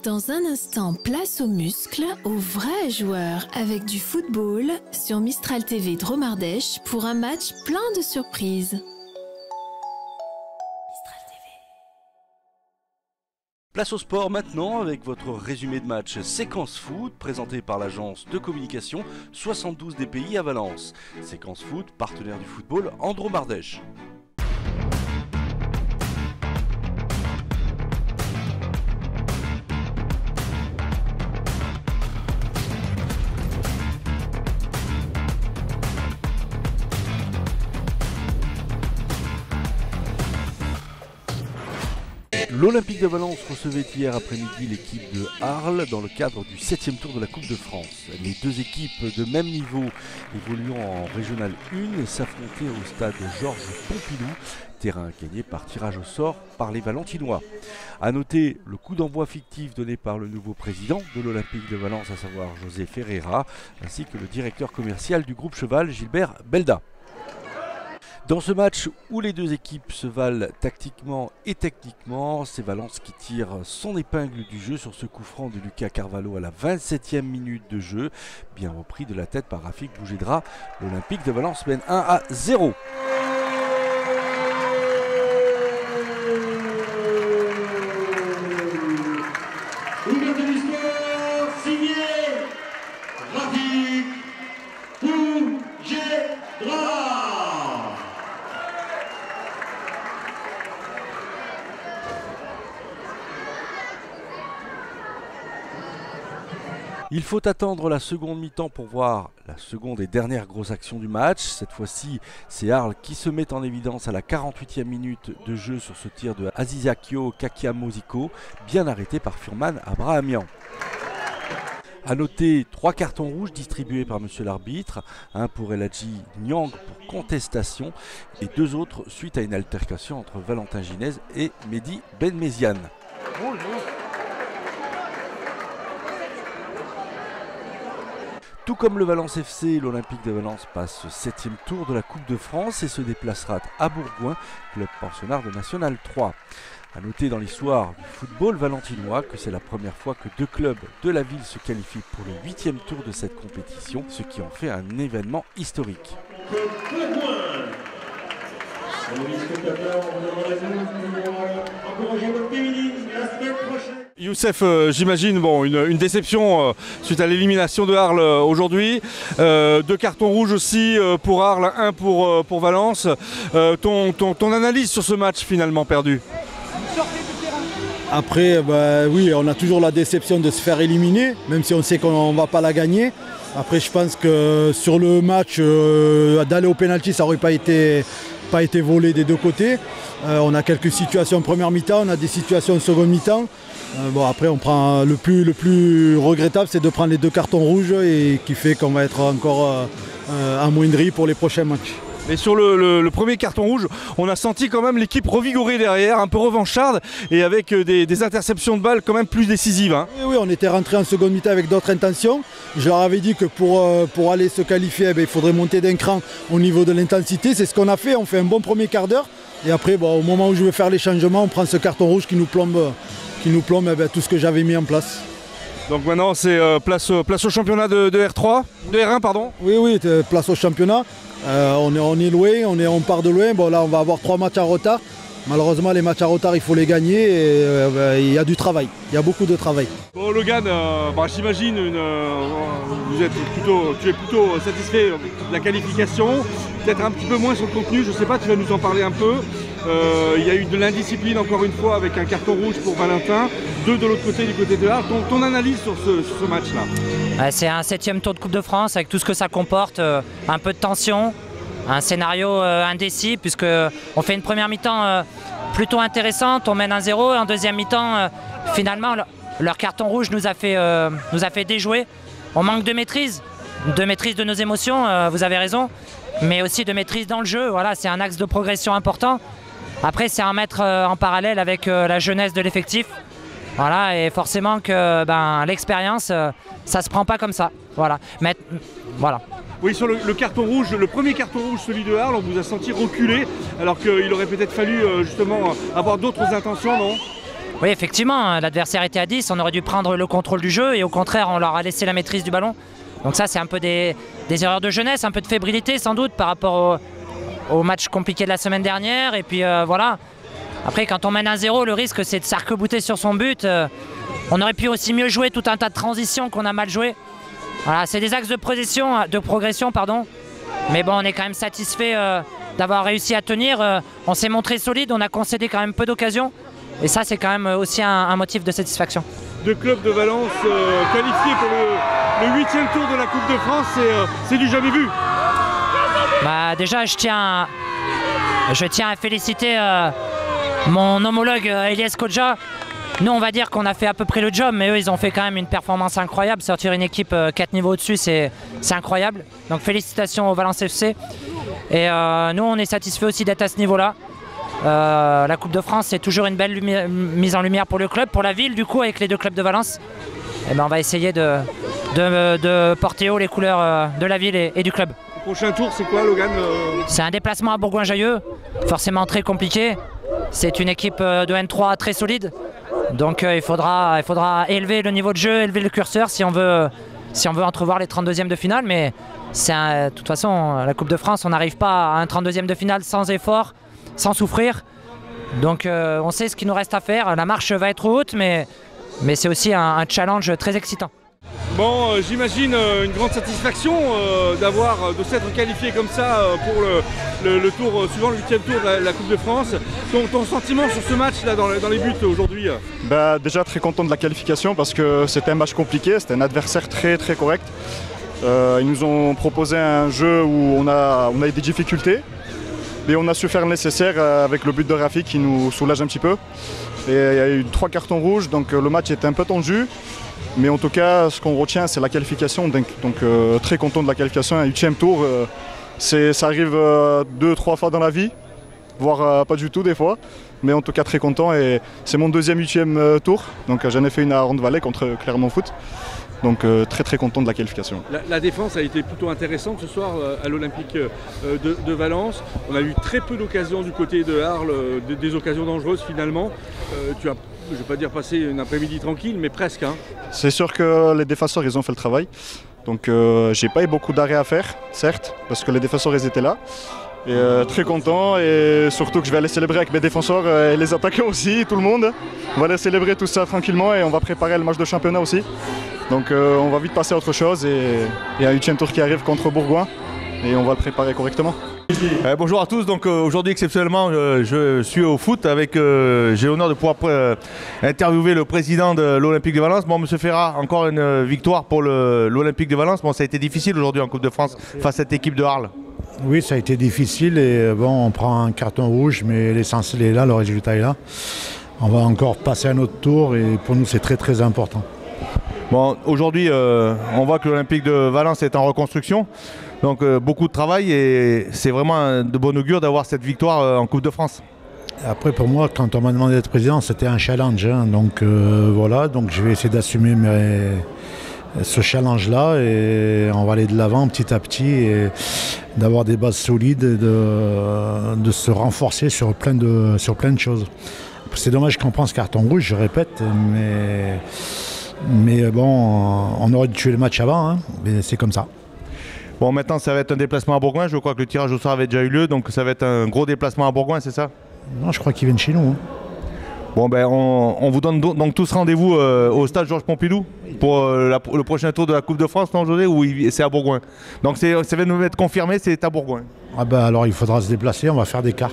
Dans un instant, place aux muscles, aux vrais joueurs avec du football sur Mistral TV Dromardèche pour un match plein de surprises. Mistral TV. Place au sport maintenant avec votre résumé de match Séquence Foot présenté par l'agence de communication 72 DPI à Valence. Séquence Foot, partenaire du football en Dromardèche. L'Olympique de Valence recevait hier après-midi l'équipe de Arles dans le cadre du 7e tour de la Coupe de France. Les deux équipes de même niveau évoluant en Régional 1 s'affrontaient au stade Georges Pompidou, terrain gagné par tirage au sort par les Valentinois. A noter le coup d'envoi fictif donné par le nouveau président de l'Olympique de Valence, à savoir José Ferreira, ainsi que le directeur commercial du groupe Cheval, Gilbert Belda. Dans ce match où les deux équipes se valent tactiquement et techniquement, c'est Valence qui tire son épingle du jeu sur ce coup franc de Lucas Carvalho à la 27e minute de jeu. Bien repris de la tête par Rafik Bougedra, l'Olympique de Valence mène 1-0. Il faut attendre la seconde mi-temps pour voir la seconde et dernière grosse action du match. Cette fois-ci, c'est Arles qui se met en évidence à la 48e minute de jeu sur ce tir de Azizakio Kakiamoziko, bien arrêté par Furman Abrahamian. A noter 3 cartons rouges distribués par monsieur l'arbitre, un pour Eladji Nyang pour contestation et 2 autres suite à une altercation entre Valentin Ginez et Mehdi Benmeziane. Tout comme le Valence FC, l'Olympique de Valence passe ce 7e tour de la Coupe de France et se déplacera à Bourgoin, club pensionnaire de National 3. A noter dans l'histoire du football valentinois que c'est la première fois que 2 clubs de la ville se qualifient pour le 8e tour de cette compétition, ce qui en fait un événement historique. Youssef, j'imagine une déception suite à l'élimination de Arles aujourd'hui. 2 cartons rouges aussi pour Arles, 1 pour Valence. Ton analyse sur ce match finalement perdu? Après, oui, on a toujours la déception de se faire éliminer, même si on sait qu'on ne va pas la gagner. Après, je pense que sur le match, d'aller au pénalty, ça n'aurait pas été volé des deux côtés. On a quelques situations en première mi-temps, on a des situations en seconde mi-temps. Après, on prend le plus regrettable, c'est de prendre les 2 cartons rouges et qui fait qu'on va être encore amoindri pour les prochains matchs. Et sur le premier carton rouge, on a senti quand même l'équipe revigorée derrière, un peu revancharde et avec des interceptions de balles quand même plus décisives. Hein. Oui, on était rentré en seconde mi-temps avec d'autres intentions. Je leur avais dit que pour aller se qualifier, il faudrait monter d'un cran au niveau de l'intensité. C'est ce qu'on a fait, on fait un bon premier quart d'heure. Et après, au moment où je vais faire les changements, on prend ce carton rouge qui nous plombe tout ce que j'avais mis en place. Donc maintenant c'est place au championnat de R3, de R1 pardon. Oui, place au championnat. On est loin, on part de loin. Bon là on va avoir 3 matchs en retard. Malheureusement les matchs en retard il faut les gagner et il y a du travail, il y a beaucoup de travail. Bon Logan, j'imagine tu es plutôt satisfait de la qualification, peut-être un petit peu moins sur le contenu, je sais pas, tu vas nous en parler un peu. Il y a eu de l'indiscipline encore une fois avec un carton rouge pour Valentin, 2 de l'autre côté du côté de Arles. Ton analyse sur ce match-là? C'est un 7e tour de Coupe de France avec tout ce que ça comporte, un peu de tension, un scénario indécis puisqu'on fait une première mi-temps plutôt intéressante, on mène 1-0 et en deuxième mi-temps finalement leur carton rouge nous a fait déjouer. On manque de maîtrise de nos émotions, vous avez raison, mais aussi de maîtrise dans le jeu. Voilà, c'est un axe de progression important. Après, c'est à mettre en parallèle avec la jeunesse de l'effectif. Voilà, et forcément que l'expérience, ça se prend pas comme ça. Voilà. Voilà. Oui, sur le carton rouge, le premier carton rouge, celui de Arles, on vous a senti reculer, alors qu'il aurait peut-être fallu justement avoir d'autres intentions, non? Oui, effectivement, l'adversaire était à 10, on aurait dû prendre le contrôle du jeu et au contraire, on leur a laissé la maîtrise du ballon. Donc ça, c'est un peu des erreurs de jeunesse, un peu de fébrilité sans doute par rapport au match compliqué de la semaine dernière. Et puis voilà. Après, quand on mène 1-0, le risque, c'est de s'arc-bouter sur son but. On aurait pu aussi mieux jouer tout un tas de transitions qu'on a mal joué. Voilà, c'est des axes de progression, pardon. Mais bon, on est quand même satisfait d'avoir réussi à tenir. On s'est montré solide, on a concédé quand même peu d'occasions. Et ça, c'est quand même aussi un motif de satisfaction. Deux clubs de Valence qualifiés pour le 8e tour de la Coupe de France, c'est du jamais vu. Bah, déjà, je tiens à féliciter mon homologue Elias Kodja. Nous, on va dire qu'on a fait à peu près le job, mais eux, ils ont fait quand même une performance incroyable. Sortir une équipe 4 niveaux au-dessus, c'est incroyable. Donc félicitations au Valence FC. Et nous, on est satisfait aussi d'être à ce niveau-là. La Coupe de France, c'est toujours une belle mise en lumière pour le club, pour la ville, du coup, avec les deux clubs de Valence. Et ben, on va essayer de porter haut les couleurs de la ville et du club. Le prochain tour, c'est quoi, Logan? C'est un déplacement à Bourgoin-Jallieu, forcément très compliqué. C'est une équipe de N3 très solide. Donc il faudra élever le niveau de jeu, élever le curseur si on veut entrevoir les 32e de finale. Mais de toute façon, la Coupe de France, on n'arrive pas à un 32e de finale sans effort, sans souffrir. Donc on sait ce qu'il nous reste à faire. La marche va être haute, mais c'est aussi un challenge très excitant. Bon, j'imagine une grande satisfaction de s'être qualifié comme ça pour le tour suivant, le 8e tour de la Coupe de France. Ton sentiment sur ce match là dans les buts aujourd'hui? Bah, déjà très content de la qualification parce que c'était un match compliqué, c'était un adversaire très correct. Ils nous ont proposé un jeu où on a eu des difficultés, mais on a su faire le nécessaire avec le but de Rafi qui nous soulage un petit peu. Et il y a eu 3 cartons rouges, donc le match était un peu tendu. Mais en tout cas, ce qu'on retient, c'est la qualification. Donc très content de la qualification. Un 8e tour, ça arrive 2-3 fois dans la vie, voire pas du tout des fois. Mais en tout cas, très content. Et c'est mon 2e 8e tour. Donc j'en ai fait une à Ronde-Valais contre Clermont Foot. Donc très content de la qualification. La défense a été plutôt intéressante ce soir à l'Olympique de Valence. On a eu très peu d'occasions du côté de Arles, des occasions dangereuses finalement. Tu as, je ne vais pas dire passer une après-midi tranquille, mais presque. Hein. C'est sûr que les défenseurs, ils ont fait le travail. Donc j'ai pas eu beaucoup d'arrêts à faire, certes, parce que les défenseurs, ils étaient là. Et très content, et surtout que je vais aller célébrer avec mes défenseurs et les attaquants aussi, tout le monde. On va aller célébrer tout ça tranquillement et on va préparer le match de championnat aussi. Donc on va vite passer à autre chose et il y a un 8e tour qui arrive contre Bourgoin et on va le préparer correctement. Bonjour à tous, donc aujourd'hui exceptionnellement je suis au foot avec, j'ai l'honneur de pouvoir interviewer le président de l'Olympique de Valence. Bon, monsieur Ferrat, encore une victoire pour l'Olympique de Valence. Bon, ça a été difficile aujourd'hui en Coupe de France face à cette équipe de Arles. Oui, ça a été difficile et bon, on prend un carton rouge, mais l'essentiel est là, le résultat est là. On va encore passer un autre tour et pour nous c'est très important. Bon, aujourd'hui on voit que l'Olympique de Valence est en reconstruction, donc beaucoup de travail et c'est vraiment de bon augure d'avoir cette victoire en Coupe de France. Après pour moi, quand on m'a demandé d'être président, c'était un challenge, hein, donc voilà, donc je vais essayer d'assumer ce challenge-là et on va aller de l'avant petit à petit et d'avoir des bases solides et de se renforcer sur plein de choses. C'est dommage qu'on prend ce carton rouge, je répète, mais bon, on aurait dû tuer le match avant, hein, mais c'est comme ça. Bon, maintenant ça va être un déplacement à Bourgoin, je crois que le tirage au sort avait déjà eu lieu, donc ça va être un gros déplacement à Bourgoin, c'est ça? Non, je crois qu'ils viennent chez nous. Hein. Bon, ben on vous donne donc tous rendez-vous au stade Georges Pompidou pour le prochain tour de la Coupe de France, non, José, ou c'est à Bourgoin? Donc ça vient de nous être confirmé, c'est à Bourgoin. Ah ben alors il faudra se déplacer, on va faire des quarts.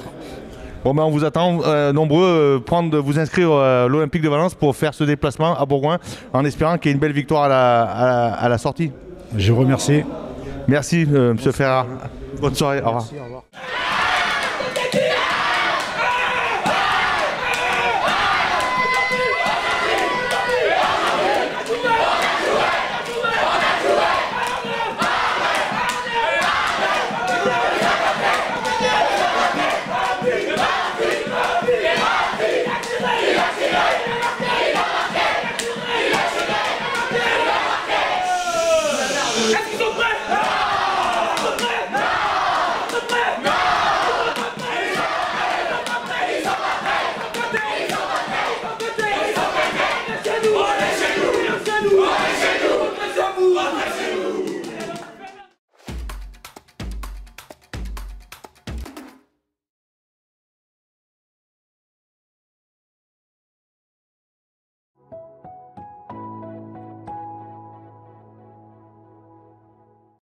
Bon, ben on vous attend nombreux vous inscrire à l'Olympique de Valence pour faire ce déplacement à Bourgoin en espérant qu'il y ait une belle victoire à la sortie. Je vous remercie. Merci, monsieur Ferrat. Bonne soirée. Merci, au revoir.